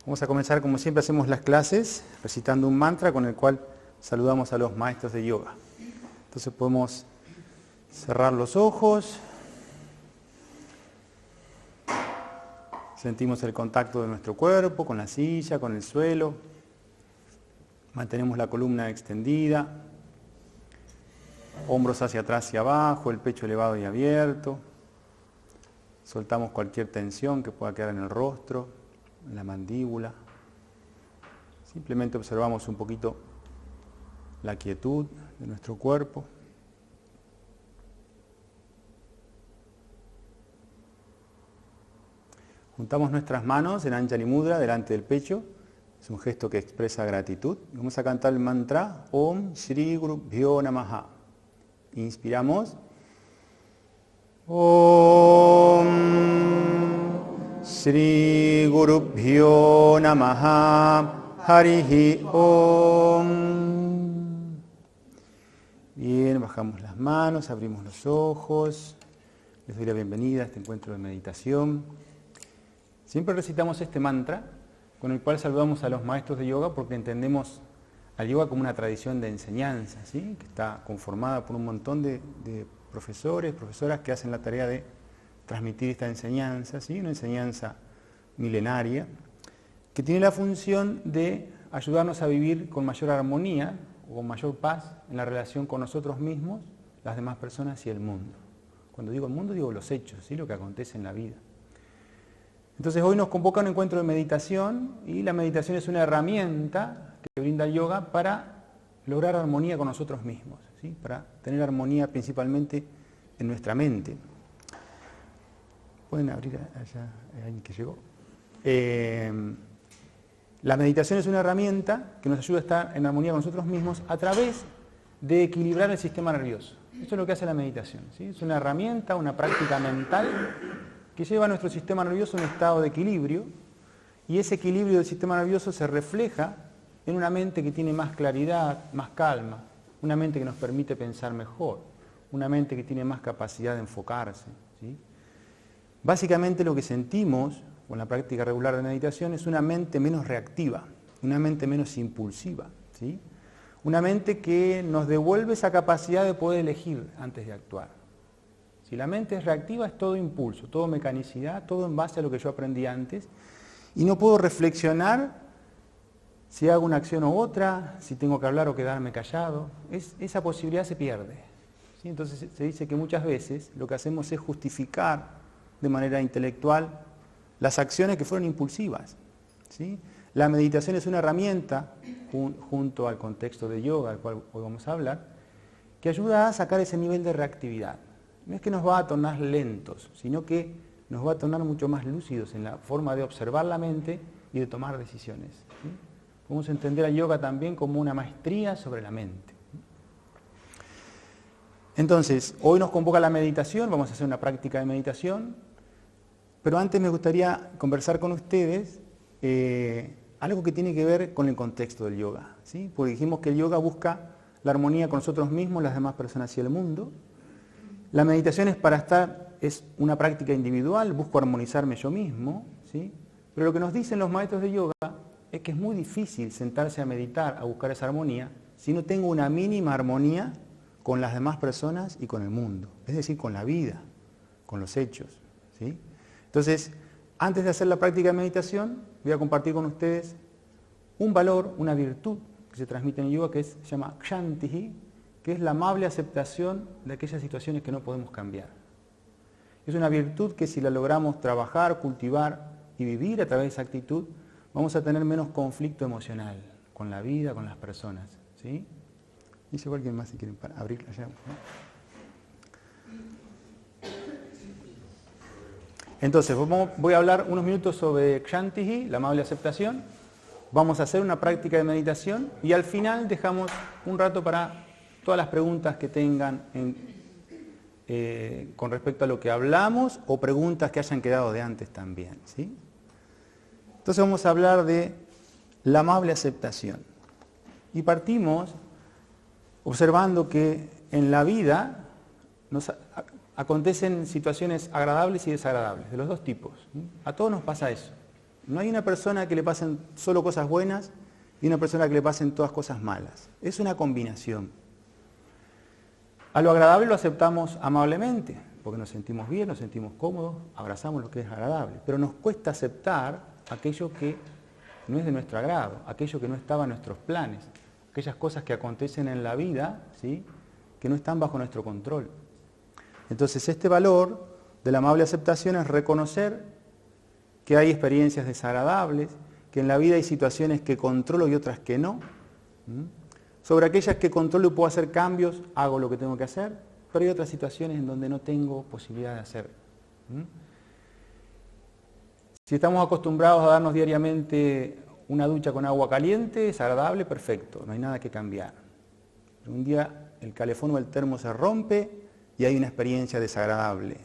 Vamos a comenzar como siempre hacemos las clases, recitando un mantra con el cual saludamos a los maestros de yoga. Entonces podemos cerrar los ojos, sentimos el contacto de nuestro cuerpo con la silla, con el suelo, mantenemos la columna extendida, hombros hacia atrás y abajo, el pecho elevado y abierto, soltamos cualquier tensión que pueda quedar en el rostro, en la mandíbula. Simplemente observamos un poquito la quietud de nuestro cuerpo. Juntamos nuestras manos en Anjali Mudra delante del pecho. Es un gesto que expresa gratitud. Vamos a cantar el mantra Om Shri Gurubhyo Namaha. Inspiramos. Om Shri Gurubhyo Namaha Harihi Om. Bien, bajamos las manos, abrimos los ojos. Les doy la bienvenida a este encuentro de meditación. Siempre recitamos este mantra con el cual saludamos a los maestros de yoga porque entendemos al yoga como una tradición de enseñanza, ¿sí? Que está conformada por un montón de profesores, profesoras que hacen la tarea de transmitir esta enseñanza, ¿sí? Una enseñanza milenaria que tiene la función de ayudarnos a vivir con mayor armonía o con mayor paz en la relación con nosotros mismos, las demás personas y el mundo. Cuando digo el mundo digo los hechos, ¿sí? Lo que acontece en la vida. Entonces hoy nos convoca a un encuentro de meditación y la meditación es una herramienta que brinda el yoga para lograr armonía con nosotros mismos, ¿sí? Para tener armonía principalmente en nuestra mente. ¿Pueden abrir allá? ¿Hay alguien que llegó? La meditación es una herramienta que nos ayuda a estar en armonía con nosotros mismos a través de equilibrar el sistema nervioso. Eso es lo que hace la meditación, ¿sí? Es una herramienta, una práctica mental que lleva a nuestro sistema nervioso a un estado de equilibrio, y ese equilibrio del sistema nervioso se refleja en una mente que tiene más claridad, más calma, una mente que nos permite pensar mejor, una mente que tiene más capacidad de enfocarse, ¿sí? Básicamente lo que sentimos con la práctica regular de meditación es una mente menos reactiva, una mente menos impulsiva, ¿sí? Una mente que nos devuelve esa capacidad de poder elegir antes de actuar. Si la mente es reactiva es todo impulso, todo mecanicidad, todo en base a lo que yo aprendí antes y no puedo reflexionar si hago una acción u otra, si tengo que hablar o quedarme callado. Esa posibilidad se pierde, ¿sí? Entonces se dice que muchas veces lo que hacemos es justificar de manera intelectual las acciones que fueron impulsivas, ¿sí? La meditación es una herramienta, junto al contexto de yoga, del cual hoy vamos a hablar, que ayuda a sacar ese nivel de reactividad. No es que nos va a tornar lentos, sino que nos va a tornar mucho más lúcidos en la forma de observar la mente y de tomar decisiones, ¿sí? Podemos entender al yoga también como una maestría sobre la mente. Entonces, hoy nos convoca la meditación, vamos a hacer una práctica de meditación, pero antes me gustaría conversar con ustedes algo que tiene que ver con el contexto del yoga, ¿sí? Porque dijimos que el yoga busca la armonía con nosotros mismos, las demás personas y el mundo. La meditación es una práctica individual, busco armonizarme yo mismo, ¿sí? Pero lo que nos dicen los maestros de yoga es que es muy difícil sentarse a meditar, a buscar esa armonía, si no tengo una mínima armonía con las demás personas y con el mundo, es decir, con la vida, con los hechos, ¿sí? Entonces, antes de hacer la práctica de meditación, voy a compartir con ustedes un valor, una virtud que se transmite en el yoga que se llama Kshantihi, que es la amable aceptación de aquellas situaciones que no podemos cambiar. Es una virtud que si la logramos trabajar, cultivar y vivir a través de esa actitud, vamos a tener menos conflicto emocional con la vida, con las personas, ¿sí? Y llegó alguien más si quieren abrirla ya, ¿no? Entonces, voy a hablar unos minutos sobre Kshantihi, la amable aceptación. Vamos a hacer una práctica de meditación y al final dejamos un rato para todas las preguntas que tengan con respecto a lo que hablamos o preguntas que hayan quedado de antes también, ¿sí? Entonces vamos a hablar de la amable aceptación. Y partimos observando que en la vida nos acontecen situaciones agradables y desagradables, de los dos tipos, ¿sí? A todos nos pasa eso. No hay una persona que le pasen solo cosas buenas y una persona que le pasen todas cosas malas. Es una combinación. A lo agradable lo aceptamos amablemente, porque nos sentimos bien, nos sentimos cómodos, abrazamos lo que es agradable. Pero nos cuesta aceptar aquello que no es de nuestro agrado, aquello que no estaba en nuestros planes, aquellas cosas que acontecen en la vida, ¿sí?, que no están bajo nuestro control. Entonces, este valor de la amable aceptación es reconocer que hay experiencias desagradables, que en la vida hay situaciones que controlo y otras que no. Sobre aquellas que controlo y puedo hacer cambios, hago lo que tengo que hacer, pero hay otras situaciones en donde no tengo posibilidad de hacer. Si estamos acostumbrados a darnos diariamente una ducha con agua caliente, es agradable, perfecto, no hay nada que cambiar. Un día el calefón o el termo se rompe y hay una experiencia desagradable.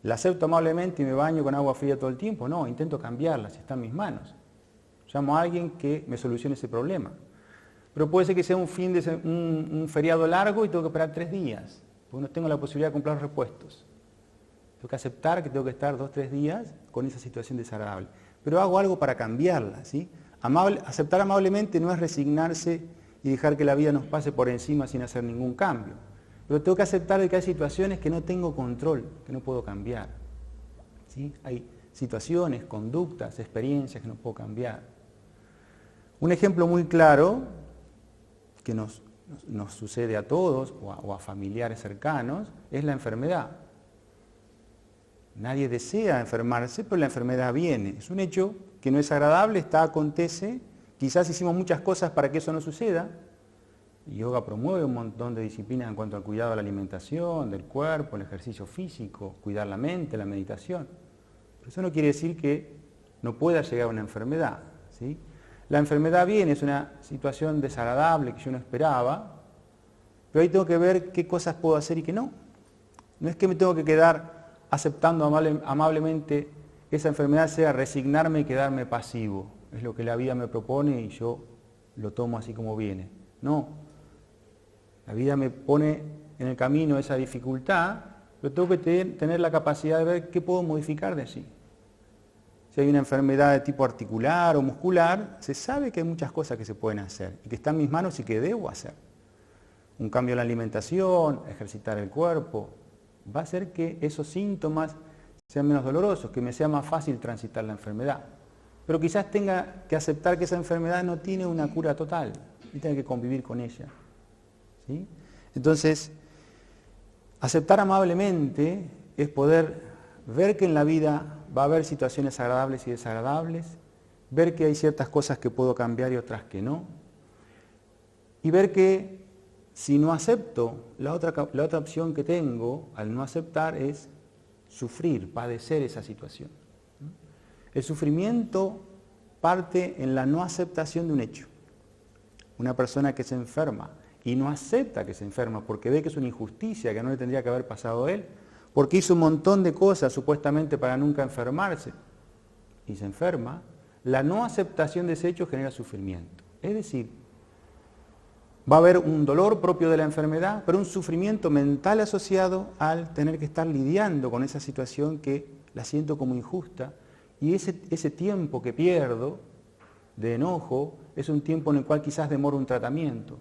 ¿La acepto amablemente y me baño con agua fría todo el tiempo? No, intento cambiarla, si está en mis manos. Llamo a alguien que me solucione ese problema. Pero puede ser que sea un feriado largo y tengo que esperar 3 días, porque no tengo la posibilidad de comprar los repuestos. Tengo que aceptar que tengo que estar 2 o 3 días con esa situación desagradable. Pero hago algo para cambiarla, ¿sí? Aceptar amablemente no es resignarse y dejar que la vida nos pase por encima sin hacer ningún cambio. Pero tengo que aceptar que hay situaciones que no tengo control, que no puedo cambiar. ¿Sí? Hay situaciones, conductas, experiencias que no puedo cambiar. Un ejemplo muy claro que nos sucede a todos o a familiares cercanos es la enfermedad. Nadie desea enfermarse, pero la enfermedad viene. Es un hecho que no es agradable, acontece. Quizás hicimos muchas cosas para que eso no suceda. Yoga promueve un montón de disciplinas en cuanto al cuidado de la alimentación, del cuerpo, el ejercicio físico, cuidar la mente, la meditación. Pero eso no quiere decir que no pueda llegar a una enfermedad, ¿sí? La enfermedad viene, es una situación desagradable que yo no esperaba, pero ahí tengo que ver qué cosas puedo hacer y qué no. No es que me tengo que quedar aceptando amablemente esa enfermedad, sea resignarme y quedarme pasivo. Es lo que la vida me propone y yo lo tomo así como viene. No. La vida me pone en el camino esa dificultad, pero tengo que tener la capacidad de ver qué puedo modificar de allí. Si hay una enfermedad de tipo articular o muscular, se sabe que hay muchas cosas que se pueden hacer y que están en mis manos y que debo hacer. Un cambio en la alimentación, ejercitar el cuerpo, va a hacer que esos síntomas sean menos dolorosos, que me sea más fácil transitar la enfermedad. Pero quizás tenga que aceptar que esa enfermedad no tiene una cura total y tenga que convivir con ella. ¿Sí? Entonces, aceptar amablemente es poder ver que en la vida va a haber situaciones agradables y desagradables, ver que hay ciertas cosas que puedo cambiar y otras que no, y ver que si no acepto, la otra opción que tengo al no aceptar es sufrir, padecer esa situación. El sufrimiento parte en la no aceptación de un hecho. Una persona que se enferma y no acepta que se enferma porque ve que es una injusticia, que no le tendría que haber pasado a él, porque hizo un montón de cosas supuestamente para nunca enfermarse y se enferma, la no aceptación de ese hecho genera sufrimiento. Es decir, va a haber un dolor propio de la enfermedad, pero un sufrimiento mental asociado al tener que estar lidiando con esa situación que la siento como injusta, y ese tiempo que pierdo de enojo es un tiempo en el cual quizás demoro un tratamiento,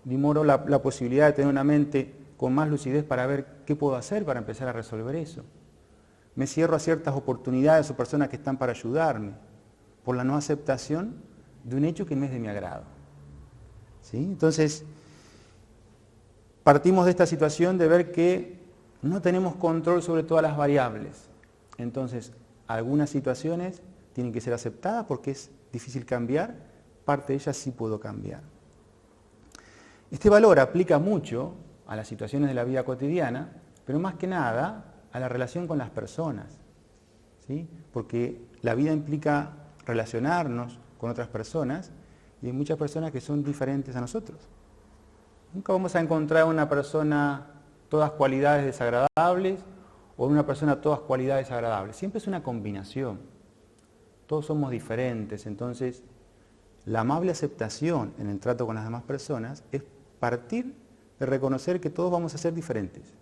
demoro la posibilidad de tener una mente con más lucidez para ver qué puedo hacer para empezar a resolver eso. Me cierro a ciertas oportunidades o personas que están para ayudarme por la no aceptación de un hecho que no es de mi agrado. ¿Sí? Entonces, partimos de esta situación de ver que no tenemos control sobre todas las variables. Entonces, algunas situaciones tienen que ser aceptadas porque es difícil cambiar, parte de ellas sí puedo cambiar. Este valor aplica mucho a las situaciones de la vida cotidiana, pero más que nada a la relación con las personas, ¿sí? Porque la vida implica relacionarnos con otras personas y hay muchas personas que son diferentes a nosotros. Nunca vamos a encontrar una persona todas cualidades desagradables o una persona todas cualidades agradables. Siempre es una combinación. Todos somos diferentes, entonces la amable aceptación en el trato con las demás personas es partir de reconocer que todos vamos a ser diferentes.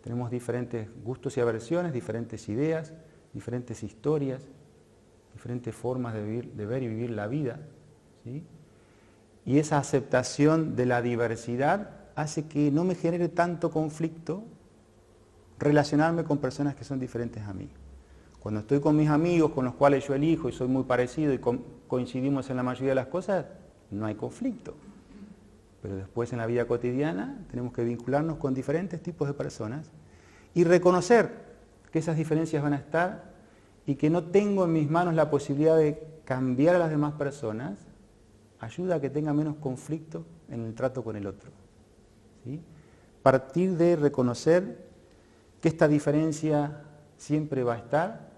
Tenemos diferentes gustos y aversiones, diferentes ideas, diferentes historias, diferentes formas de ver y vivir la vida, ¿sí? Y esa aceptación de la diversidad hace que no me genere tanto conflicto relacionarme con personas que son diferentes a mí. Cuando estoy con mis amigos, con los cuales yo elijo y soy muy parecido y coincidimos en la mayoría de las cosas, no hay conflicto. Pero después en la vida cotidiana tenemos que vincularnos con diferentes tipos de personas y reconocer que esas diferencias van a estar y que no tengo en mis manos la posibilidad de cambiar a las demás personas, ayuda a que tenga menos conflicto en el trato con el otro, ¿sí? Partir de reconocer que esta diferencia siempre va a estar.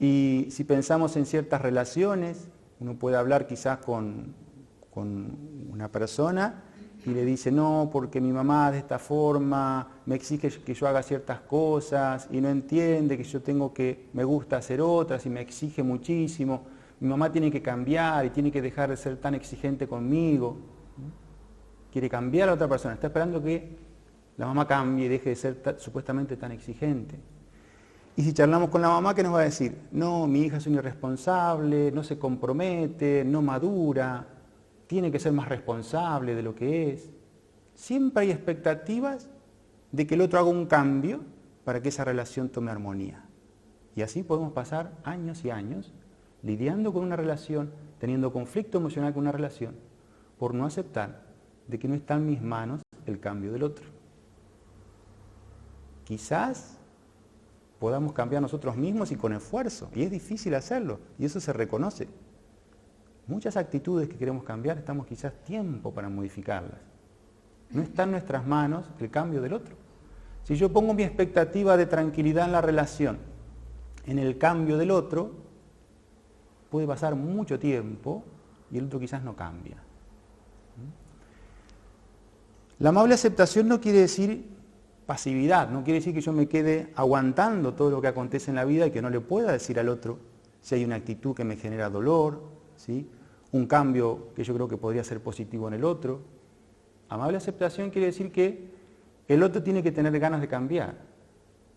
Y si pensamos en ciertas relaciones, uno puede hablar quizás con una persona y le dice, no, porque mi mamá de esta forma me exige que yo haga ciertas cosas y no entiende que yo me gusta hacer otras y me exige muchísimo. Mi mamá tiene que cambiar y tiene que dejar de ser tan exigente conmigo. Quiere cambiar a otra persona, está esperando que la mamá cambie y deje de ser supuestamente tan exigente. Y si charlamos con la mamá, ¿qué nos va a decir? No, mi hija es una irresponsable, no se compromete, no madura, tiene que ser más responsable de lo que es. Siempre hay expectativas de que el otro haga un cambio para que esa relación tome armonía. Y así podemos pasar años y años lidiando con una relación, teniendo conflicto emocional con una relación, por no aceptar de que no está en mis manos el cambio del otro. Quizás podamos cambiar nosotros mismos y con esfuerzo, y es difícil hacerlo, y eso se reconoce. Muchas actitudes que queremos cambiar, estamos quizás tiempo para modificarlas. No está en nuestras manos el cambio del otro. Si yo pongo mi expectativa de tranquilidad en la relación, en el cambio del otro, puede pasar mucho tiempo y el otro quizás no cambia. La amable aceptación no quiere decir pasividad, no quiere decir que yo me quede aguantando todo lo que acontece en la vida y que no le pueda decir al otro si hay una actitud que me genera dolor, ¿sí? Un cambio que yo creo que podría ser positivo en el otro. Amable aceptación quiere decir que el otro tiene que tener ganas de cambiar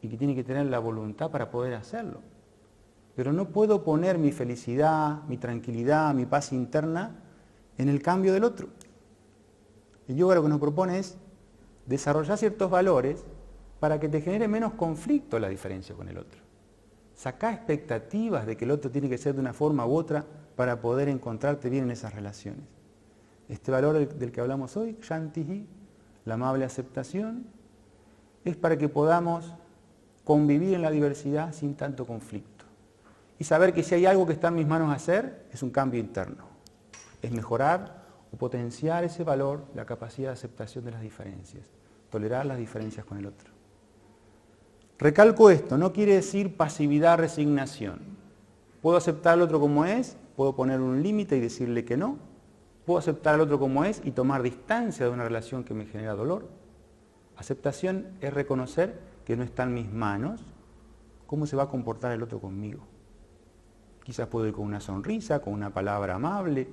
y que tiene que tener la voluntad para poder hacerlo. Pero no puedo poner mi felicidad, mi tranquilidad, mi paz interna en el cambio del otro. El yoga lo que nos propone es desarrollar ciertos valores para que te genere menos conflicto la diferencia con el otro. Sacá expectativas de que el otro tiene que ser de una forma u otra para poder encontrarte bien en esas relaciones. Este valor del que hablamos hoy, Kshantihi, la amable aceptación, es para que podamos convivir en la diversidad sin tanto conflicto. Y saber que si hay algo que está en mis manos hacer, es un cambio interno. Es mejorar o potenciar ese valor, la capacidad de aceptación de las diferencias. Tolerar las diferencias con el otro. Recalco esto, no quiere decir pasividad, resignación. Puedo aceptar al otro como es, puedo poner un límite y decirle que no. Puedo aceptar al otro como es y tomar distancia de una relación que me genera dolor. Aceptación es reconocer que no está en mis manos cómo se va a comportar el otro conmigo. Quizás puedo ir con una sonrisa, con una palabra amable,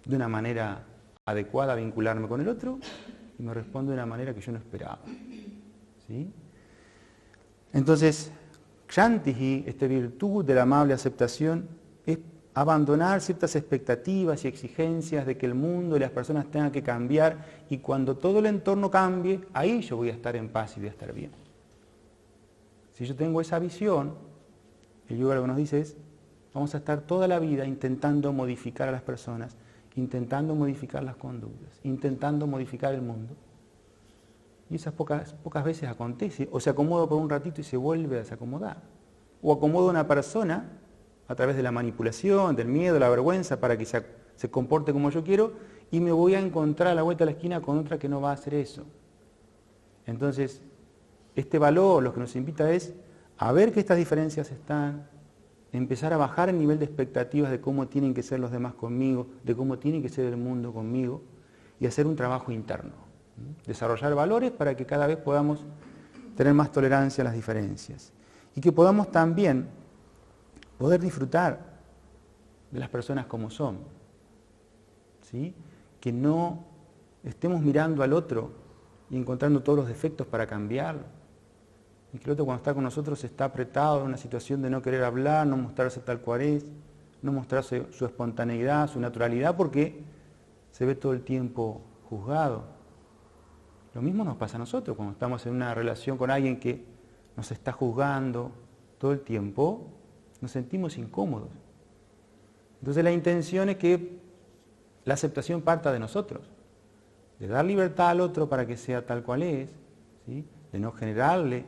de una manera adecuada a vincularme con el otro, y me responde de una manera que yo no esperaba. ¿Sí? Entonces, Kshantihi, esta virtud de la amable aceptación, es abandonar ciertas expectativas y exigencias de que el mundo y las personas tengan que cambiar, y cuando todo el entorno cambie, ahí yo voy a estar en paz y voy a estar bien. Si yo tengo esa visión, el yoga lo que nos dice es, vamos a estar toda la vida intentando modificar a las personas, intentando modificar las conductas, intentando modificar el mundo. Y esas pocas veces acontece, o se acomoda por un ratito y se vuelve a desacomodar. O acomoda a una persona a través de la manipulación, del miedo, la vergüenza, para que se comporte como yo quiero, y me voy a encontrar a la vuelta de la esquina con otra que no va a hacer eso. Entonces, este valor lo que nos invita es a ver que estas diferencias están, empezar a bajar el nivel de expectativas de cómo tienen que ser los demás conmigo, de cómo tiene que ser el mundo conmigo, y hacer un trabajo interno. Desarrollar valores para que cada vez podamos tener más tolerancia a las diferencias. Y que podamos también poder disfrutar de las personas como son. ¿Sí? Que no estemos mirando al otro y encontrando todos los defectos para cambiarlo. Y que el otro cuando está con nosotros está apretado en una situación de no querer hablar, no mostrarse tal cual es, no mostrarse su espontaneidad, su naturalidad, porque se ve todo el tiempo juzgado. Lo mismo nos pasa a nosotros cuando estamos en una relación con alguien que nos está juzgando todo el tiempo, nos sentimos incómodos. Entonces la intención es que la aceptación parta de nosotros, de dar libertad al otro para que sea tal cual es, ¿sí? De no generarle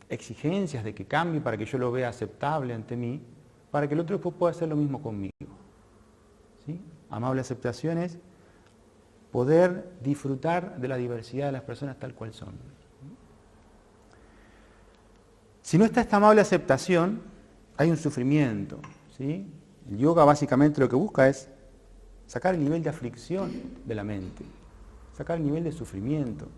exigencias de que cambie para que yo lo vea aceptable ante mí, para que el otro después pueda hacer lo mismo conmigo. ¿Sí? Amable aceptación es poder disfrutar de la diversidad de las personas tal cual son. Si no está esta amable aceptación, hay un sufrimiento. ¿Sí? El yoga básicamente lo que busca es sacar el nivel de aflicción de la mente, sacar el nivel de sufrimiento,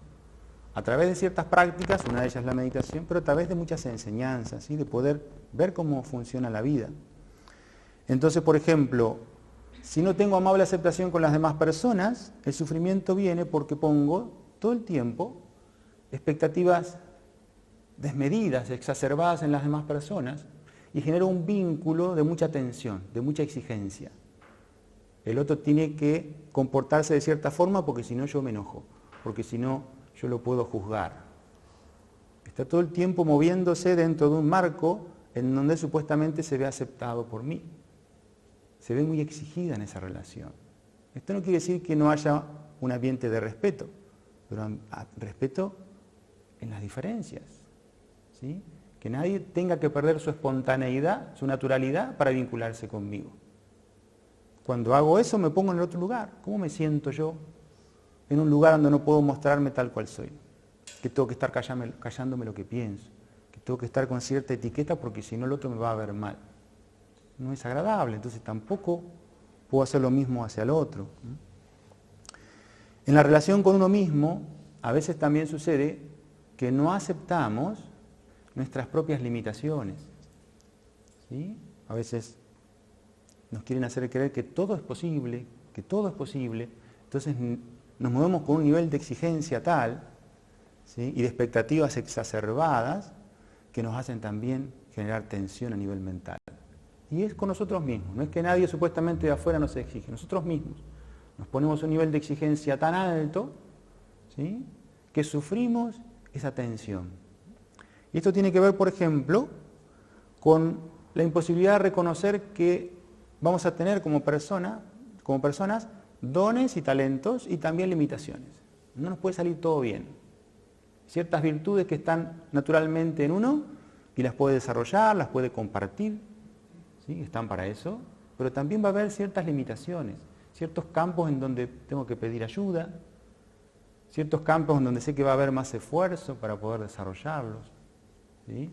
a través de ciertas prácticas, una de ellas es la meditación, pero a través de muchas enseñanzas, ¿sí? De poder ver cómo funciona la vida. Entonces, por ejemplo, si no tengo amable aceptación con las demás personas, el sufrimiento viene porque pongo todo el tiempo expectativas desmedidas, exacerbadas en las demás personas, y genero un vínculo de mucha tensión, de mucha exigencia. El otro tiene que comportarse de cierta forma porque si no yo me enojo, porque si no yo lo puedo juzgar. Está todo el tiempo moviéndose dentro de un marco en donde supuestamente se ve aceptado por mí. Se ve muy exigida en esa relación. Esto no quiere decir que no haya un ambiente de respeto, pero respeto en las diferencias, ¿sí? Que nadie tenga que perder su espontaneidad, su naturalidad para vincularse conmigo. Cuando hago eso me pongo en el otro lugar. ¿Cómo me siento yo en un lugar donde no puedo mostrarme tal cual soy? Que tengo que estar callándome lo que pienso, que tengo que estar con cierta etiqueta porque si no el otro me va a ver mal. No es agradable, entonces tampoco puedo hacer lo mismo hacia el otro. En la relación con uno mismo, a veces también sucede que no aceptamos nuestras propias limitaciones. ¿Sí? A veces nos quieren hacer creer que todo es posible, entonces nos movemos con un nivel de exigencia tal, ¿sí? Y de expectativas exacerbadas que nos hacen también generar tensión a nivel mental. Y es con nosotros mismos, no es que nadie supuestamente de afuera nos exige, nosotros mismos nos ponemos un nivel de exigencia tan alto, ¿sí? Que sufrimos esa tensión. Y esto tiene que ver, por ejemplo, con la imposibilidad de reconocer que vamos a tener como personas dones y talentos y también limitaciones. No nos puede salir todo bien. Ciertas virtudes que están naturalmente en uno y las puede desarrollar, las puede compartir, ¿sí? Están para eso, pero también va a haber ciertas limitaciones, ciertos campos en donde tengo que pedir ayuda, ciertos campos en donde sé que va a haber más esfuerzo para poder desarrollarlos, ¿sí?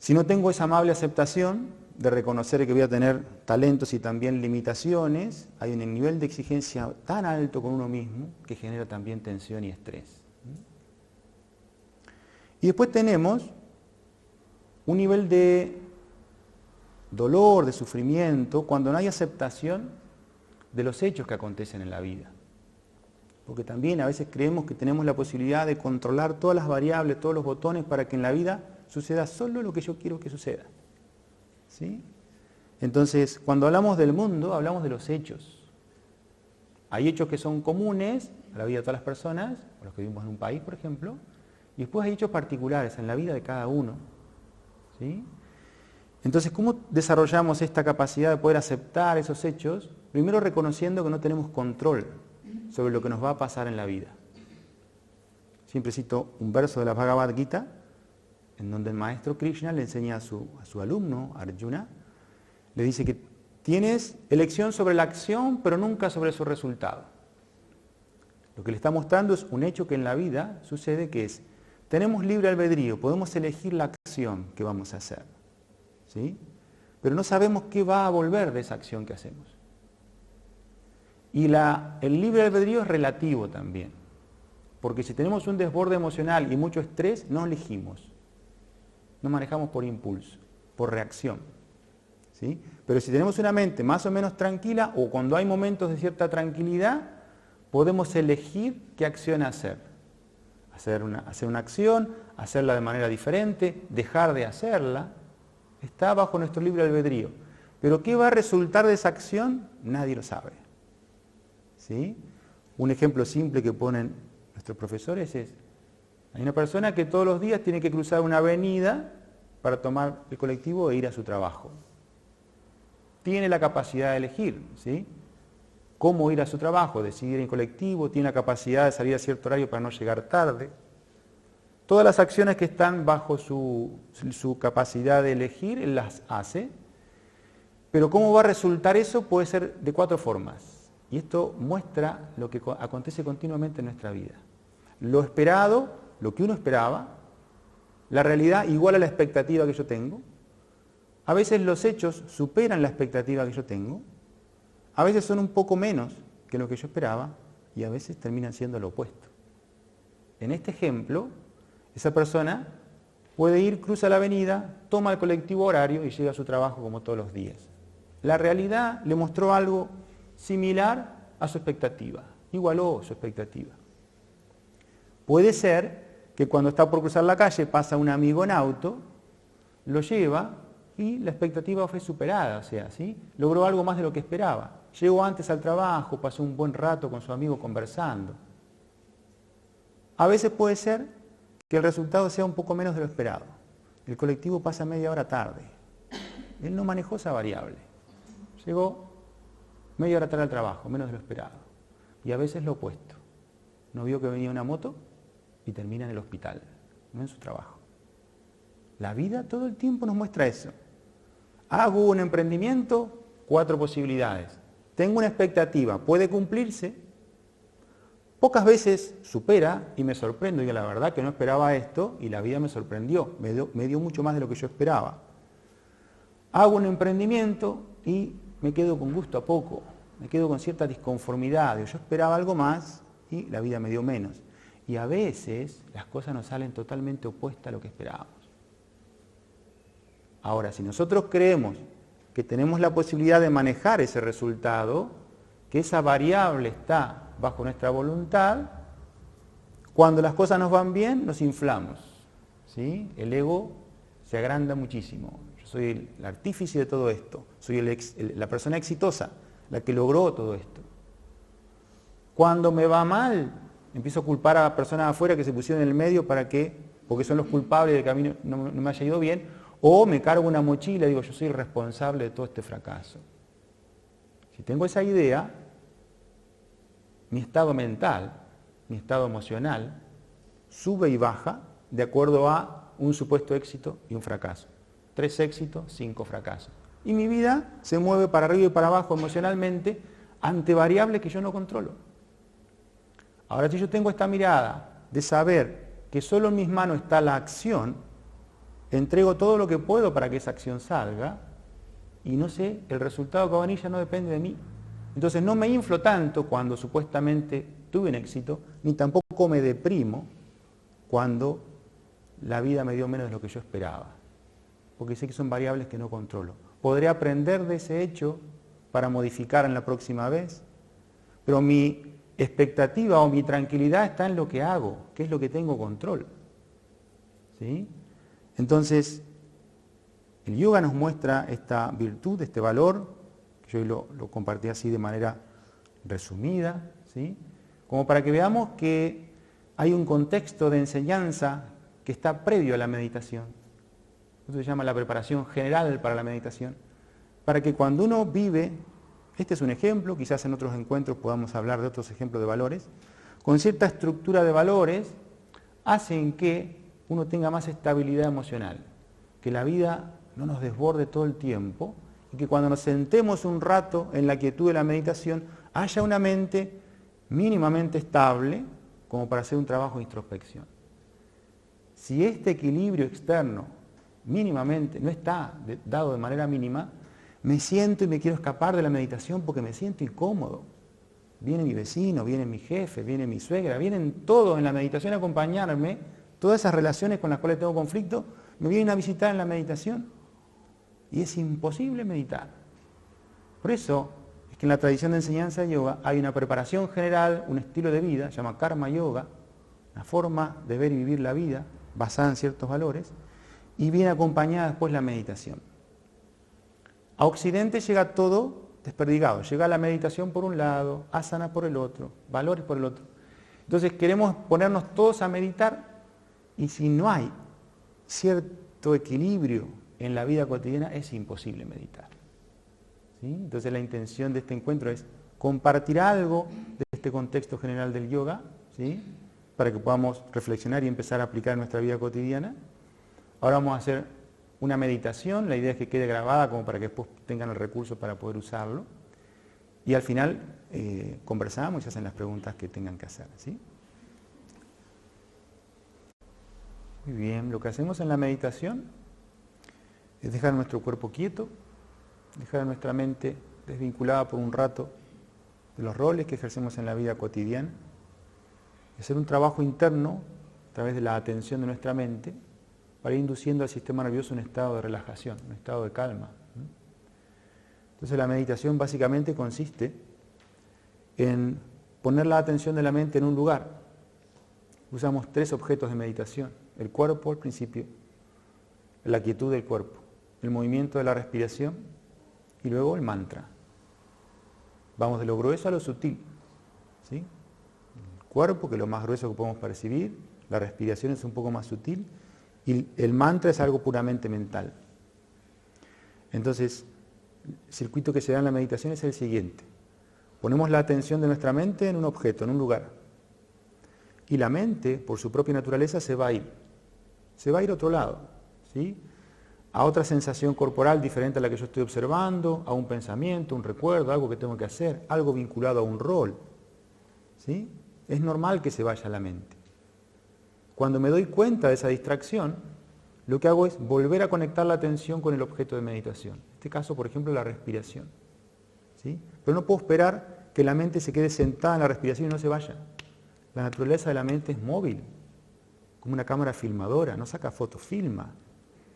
Si no tengo esa amable aceptación de reconocer que voy a tener talentos y también limitaciones, hay un nivel de exigencia tan alto con uno mismo que genera también tensión y estrés. Y después tenemos un nivel de dolor, de sufrimiento, cuando no hay aceptación de los hechos que acontecen en la vida. Porque también a veces creemos que tenemos la posibilidad de controlar todas las variables, todos los botones para que en la vida suceda solo lo que yo quiero que suceda. ¿Sí? Entonces, cuando hablamos del mundo, hablamos de los hechos. Hay hechos que son comunes a la vida de todas las personas, o los que vivimos en un país, por ejemplo, y después hay hechos particulares en la vida de cada uno. ¿Sí? Entonces, ¿cómo desarrollamos esta capacidad de poder aceptar esos hechos? Primero reconociendo que no tenemos control sobre lo que nos va a pasar en la vida. Siempre cito un verso de la Bhagavad Gita, en donde el maestro Krishna le enseña a su alumno, Arjuna, le dice que tienes elección sobre la acción, pero nunca sobre su resultado. Lo que le está mostrando es un hecho que en la vida sucede, que es, tenemos libre albedrío, podemos elegir la acción que vamos a hacer, ¿sí? Pero no sabemos qué va a volver de esa acción que hacemos. Y el libre albedrío es relativo también, porque si tenemos un desborde emocional y mucho estrés, no elegimos. No manejamos por impulso, por reacción, ¿sí? Pero si tenemos una mente más o menos tranquila, o cuando hay momentos de cierta tranquilidad, podemos elegir qué acción hacer. hacer una acción, hacerla de manera diferente, dejar de hacerla, está bajo nuestro libre albedrío. Pero ¿qué va a resultar de esa acción? Nadie lo sabe. ¿Sí? Un ejemplo simple que ponen nuestros profesores es, hay una persona que todos los días tiene que cruzar una avenida para tomar el colectivo e ir a su trabajo. Tiene la capacidad de elegir, ¿sí?, cómo ir a su trabajo, decidir en colectivo, tiene la capacidad de salir a cierto horario para no llegar tarde. Todas las acciones que están bajo su capacidad de elegir, él las hace. Pero ¿cómo va a resultar eso? Puede ser de 4 formas. Y esto muestra lo que acontece continuamente en nuestra vida. Lo esperado, lo que uno esperaba, la realidad igual a la expectativa que yo tengo. A veces los hechos superan la expectativa que yo tengo. A veces son un poco menos que lo que yo esperaba y a veces terminan siendo lo opuesto. En este ejemplo, esa persona puede ir, cruza la avenida, toma el colectivo horario y llega a su trabajo como todos los días. La realidad le mostró algo similar a su expectativa, igualó su expectativa. Puede ser que cuando está por cruzar la calle pasa un amigo en auto, lo lleva y la expectativa fue superada, o sea, ¿sí?, logró algo más de lo que esperaba. Llegó antes al trabajo, pasó un buen rato con su amigo conversando. A veces puede ser que el resultado sea un poco menos de lo esperado. El colectivo pasa media hora tarde. Él no manejó esa variable. Llegó media hora tarde al trabajo, menos de lo esperado. Y a veces lo opuesto. No vio que venía una moto y termina en el hospital, no en su trabajo. La vida todo el tiempo nos muestra eso. Hago un emprendimiento, 4 posibilidades. Tengo una expectativa, puede cumplirse. Pocas veces supera y me sorprendo. Yo la verdad que no esperaba esto y la vida me sorprendió. Me dio mucho más de lo que yo esperaba. Hago un emprendimiento y me quedo con gusto a poco. Me quedo con cierta disconformidad. Yo esperaba algo más y la vida me dio menos. Y a veces las cosas nos salen totalmente opuestas a lo que esperábamos. Ahora, si nosotros creemos que tenemos la posibilidad de manejar ese resultado, que esa variable está bajo nuestra voluntad, cuando las cosas nos van bien, nos inflamos, ¿sí? El ego se agranda muchísimo. Yo soy el artífice de todo esto, soy la persona exitosa, la que logró todo esto. Cuando me va mal, empiezo a culpar a personas afuera que se pusieron en el medio porque son los culpables del camino no me haya ido bien. O me cargo una mochila y digo, yo soy el responsable de todo este fracaso. Si tengo esa idea, mi estado mental, mi estado emocional, sube y baja de acuerdo a un supuesto éxito y un fracaso. 3 éxitos, 5 fracasos. Y mi vida se mueve para arriba y para abajo emocionalmente ante variables que yo no controlo. Ahora, si yo tengo esta mirada de saber que solo en mis manos está la acción, entrego todo lo que puedo para que esa acción salga y no sé, el resultado que va a venir ya no depende de mí. Entonces no me inflo tanto cuando supuestamente tuve un éxito, ni tampoco me deprimo cuando la vida me dio menos de lo que yo esperaba. Porque sé que son variables que no controlo. Podré aprender de ese hecho para modificar en la próxima vez, pero mi expectativa o mi tranquilidad está en lo que hago, que es lo que tengo control. ¿Sí? Entonces, el yoga nos muestra esta virtud, este valor, que yo hoy lo compartí así de manera resumida, ¿sí?, como para que veamos que hay un contexto de enseñanza que está previo a la meditación. Eso se llama la preparación general para la meditación, para que cuando uno vive, este es un ejemplo, quizás en otros encuentros podamos hablar de otros ejemplos de valores, con cierta estructura de valores, hacen que uno tenga más estabilidad emocional, que la vida no nos desborde todo el tiempo y que cuando nos sentemos un rato en la quietud de la meditación haya una mente mínimamente estable como para hacer un trabajo de introspección. Si este equilibrio externo mínimamente no está dado de manera mínima, me siento y me quiero escapar de la meditación porque me siento incómodo. Viene mi vecino, viene mi jefe, viene mi suegra, vienen todos en la meditación a acompañarme. Todas esas relaciones con las cuales tengo conflicto me vienen a visitar en la meditación y es imposible meditar. Por eso es que en la tradición de enseñanza de yoga hay una preparación general, un estilo de vida, se llama karma yoga, una forma de ver y vivir la vida basada en ciertos valores, y viene acompañada después la meditación. A Occidente llega todo desperdigado, llega la meditación por un lado, asana por el otro, valores por el otro. Entonces queremos ponernos todos a meditar, y si no hay cierto equilibrio en la vida cotidiana, es imposible meditar. ¿Sí? Entonces la intención de este encuentro es compartir algo de este contexto general del yoga, ¿sí? Para que podamos reflexionar y empezar a aplicar en nuestra vida cotidiana. Ahora vamos a hacer una meditación, la idea es que quede grabada como para que después tengan el recurso para poder usarlo. Y al final conversamos y se hacen las preguntas que tengan que hacer, ¿sí? Muy bien, lo que hacemos en la meditación es dejar nuestro cuerpo quieto, dejar nuestra mente desvinculada por un rato de los roles que ejercemos en la vida cotidiana, y hacer un trabajo interno a través de la atención de nuestra mente para ir induciendo al sistema nervioso un estado de relajación, un estado de calma. Entonces la meditación básicamente consiste en poner la atención de la mente en un lugar. Usamos 3 objetos de meditación: el cuerpo al principio, la quietud del cuerpo, el movimiento de la respiración y luego el mantra. Vamos de lo grueso a lo sutil, ¿sí? El cuerpo, que es lo más grueso que podemos percibir, la respiración es un poco más sutil y el mantra es algo puramente mental. Entonces, el circuito que se da en la meditación es el siguiente. Ponemos la atención de nuestra mente en un objeto, en un lugar. Y la mente, por su propia naturaleza, se va a ir. Se va a ir a otro lado, ¿sí? A otra sensación corporal diferente a la que yo estoy observando, a un pensamiento, un recuerdo, algo que tengo que hacer, algo vinculado a un rol, ¿sí? Es normal que se vaya la mente. Cuando me doy cuenta de esa distracción, lo que hago es volver a conectar la atención con el objeto de meditación. En este caso, por ejemplo, la respiración, ¿sí? Pero no puedo esperar que la mente se quede sentada en la respiración y no se vaya. La naturaleza de la mente es móvil, como una cámara filmadora, no saca fotos, filma,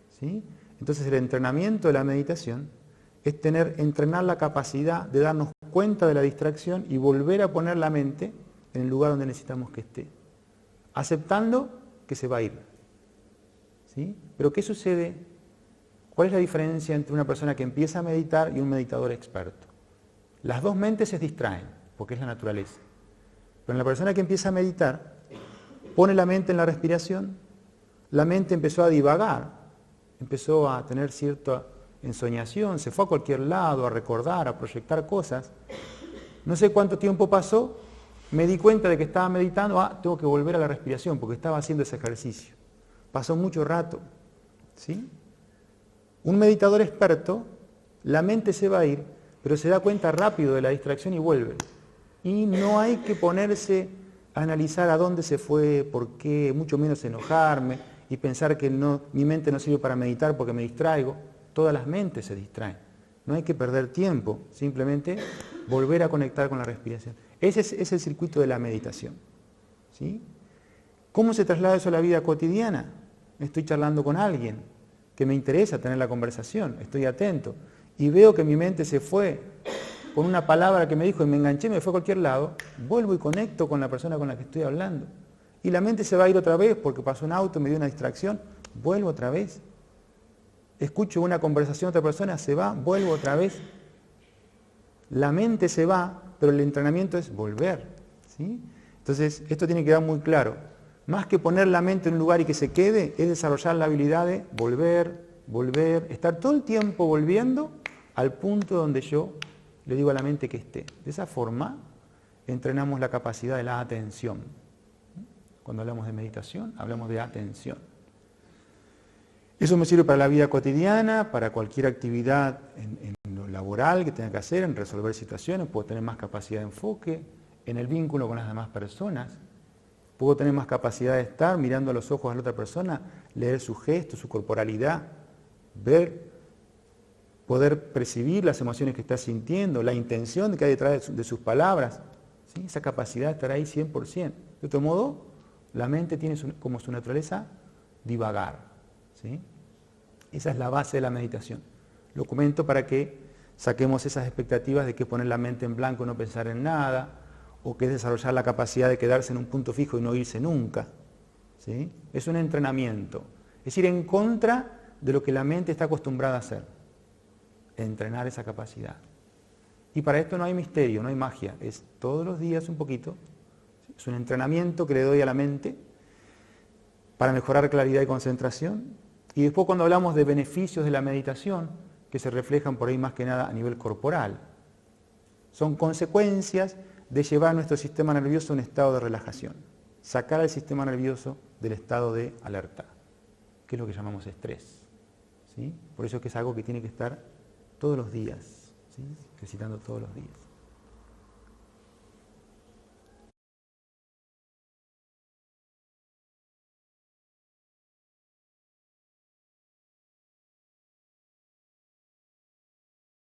¿sí? Entonces el entrenamiento de la meditación es entrenar la capacidad de darnos cuenta de la distracción y volver a poner la mente en el lugar donde necesitamos que esté, aceptando que se va a ir, ¿sí? Pero ¿qué sucede? ¿Cuál es la diferencia entre una persona que empieza a meditar y un meditador experto? Las dos mentes se distraen, porque es la naturaleza. Pero en la persona que empieza a meditar, pone la mente en la respiración, la mente empezó a divagar, empezó a tener cierta ensoñación, se fue a cualquier lado, a recordar, a proyectar cosas. No sé cuánto tiempo pasó, me di cuenta de que estaba meditando, tengo que volver a la respiración porque estaba haciendo ese ejercicio. Pasó mucho rato, ¿sí? Un meditador experto, la mente se va a ir, pero se da cuenta rápido de la distracción y vuelve. Y no hay que ponerse a analizar a dónde se fue, por qué, mucho menos enojarme y pensar que mi mente no sirve para meditar porque me distraigo. Todas las mentes se distraen. No hay que perder tiempo, simplemente volver a conectar con la respiración. Ese es el circuito de la meditación, ¿sí? ¿Cómo se traslada eso a la vida cotidiana? Estoy charlando con alguien que me interesa tener la conversación, estoy atento y veo que mi mente se fue con una palabra que me dijo y me enganché, me fue a cualquier lado, vuelvo y conecto con la persona con la que estoy hablando. Y la mente se va a ir otra vez porque pasó un auto, me dio una distracción, vuelvo otra vez. Escucho una conversación de otra persona, se va, vuelvo otra vez. La mente se va, pero el entrenamiento es volver, ¿sí? Entonces, esto tiene que quedar muy claro. Más que poner la mente en un lugar y que se quede, es desarrollar la habilidad de volver, estar todo el tiempo volviendo al punto donde yo le digo a la mente que esté. De esa forma, entrenamos la capacidad de la atención. Cuando hablamos de meditación, hablamos de atención. Eso me sirve para la vida cotidiana, para cualquier actividad en lo laboral que tenga que hacer, en resolver situaciones, puedo tener más capacidad de enfoque, en el vínculo con las demás personas, puedo tener más capacidad de estar mirando a los ojos a la otra persona, leer su gesto, su corporalidad, ver, poder percibir las emociones que está sintiendo, la intención que hay detrás de sus palabras, ¿sí? Esa capacidad de estar ahí 100%. De otro modo, la mente tiene como su naturaleza divagar, ¿sí? Esa es la base de la meditación. Lo comento para que saquemos esas expectativas de que poner la mente en blanco, no pensar en nada, o que es desarrollar la capacidad de quedarse en un punto fijo y no irse nunca, ¿sí? Es un entrenamiento, es ir en contra de lo que la mente está acostumbrada a hacer, entrenar esa capacidad. Y para esto no hay misterio, no hay magia, es todos los días un poquito, es un entrenamiento que le doy a la mente para mejorar claridad y concentración. Y después cuando hablamos de beneficios de la meditación, que se reflejan por ahí más que nada a nivel corporal, son consecuencias de llevar nuestro sistema nervioso a un estado de relajación, sacar al sistema nervioso del estado de alerta, que es lo que llamamos estrés, ¿sí? Por eso es que es algo que tiene que estar todos los días, ¿sí? Ejercitando todos los días.